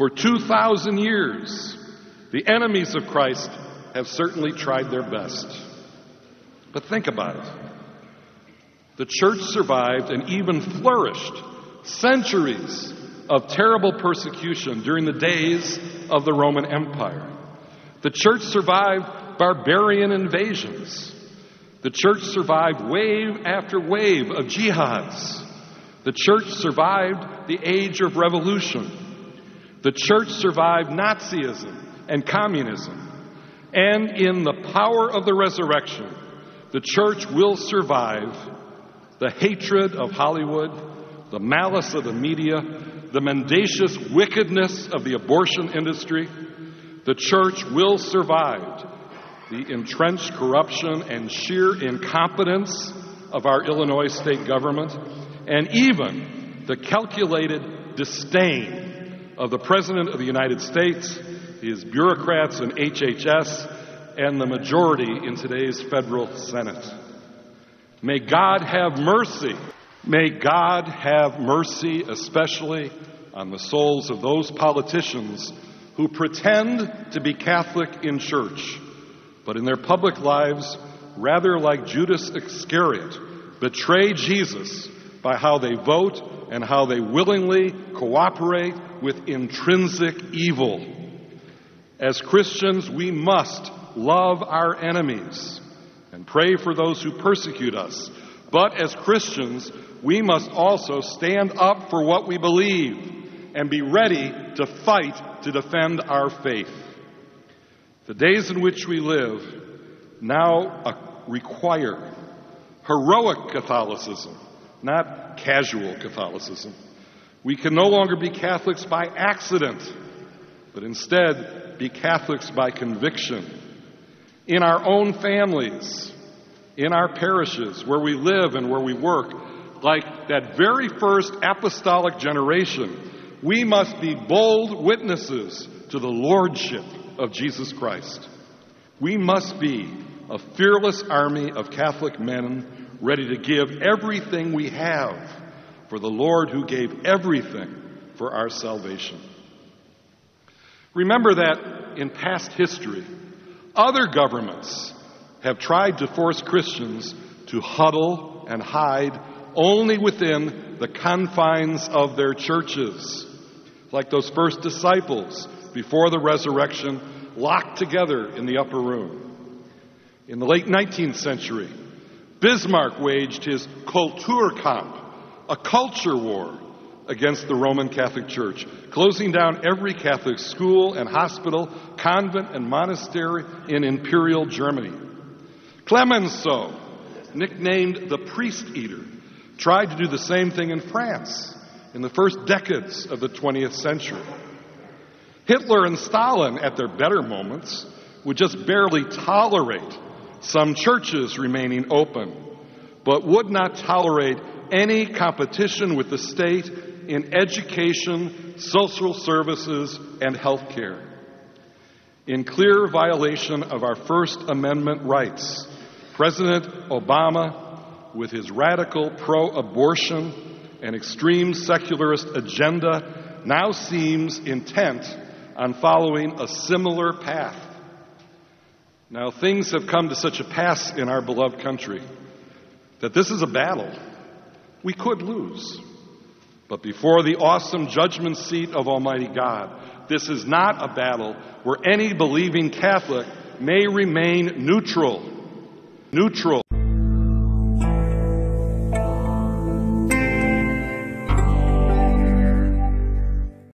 For 2,000 years, the enemies of Christ have certainly tried their best. But think about it. The church survived and even flourished centuries of terrible persecution during the days of the Roman Empire. The church survived barbarian invasions. The church survived wave after wave of jihads. The church survived the age of revolution. The church survived Nazism and communism. And in the power of the resurrection, the church will survive the hatred of Hollywood, the malice of the media, the mendacious wickedness of the abortion industry. The church will survive the entrenched corruption and sheer incompetence of our Illinois state government, and even the calculated disdain of the President of the United States, his bureaucrats in HHS, and the majority in today's federal Senate. May God have mercy. May God have mercy, especially on the souls of those politicians who pretend to be Catholic in church, but in their public lives, rather like Judas Iscariot, betray Jesus by how they vote and how they willingly cooperate with intrinsic evil. As Christians, we must love our enemies and pray for those who persecute us. But as Christians, we must also stand up for what we believe and be ready to fight to defend our faith. The days in which we live now require heroic Catholicism, not casual Catholicism. We can no longer be Catholics by accident, but instead be Catholics by conviction. In our own families, in our parishes, where we live and where we work, like that very first apostolic generation, we must be bold witnesses to the lordship of Jesus Christ. We must be a fearless army of Catholic men ready to give everything we have for the Lord who gave everything for our salvation. Remember that in past history, other governments have tried to force Christians to huddle and hide only within the confines of their churches, like those first disciples before the resurrection, locked together in the upper room. In the late 19th century, Bismarck waged his Kulturkampf, a culture war against the Roman Catholic Church, closing down every Catholic school and hospital, convent and monastery in Imperial Germany. Clemenceau, nicknamed the Priest Eater, tried to do the same thing in France in the first decades of the 20th century. Hitler and Stalin, at their better moments, would just barely tolerate some churches remaining open, but would not tolerate any competition with the state in education, social services, and health care. In clear violation of our First Amendment rights, President Obama, with his radical pro-abortion and extreme secularist agenda, now seems intent on following a similar path. Now, things have come to such a pass in our beloved country that this is a battle we could lose. But before the awesome judgment seat of Almighty God, this is not a battle where any believing Catholic may remain neutral.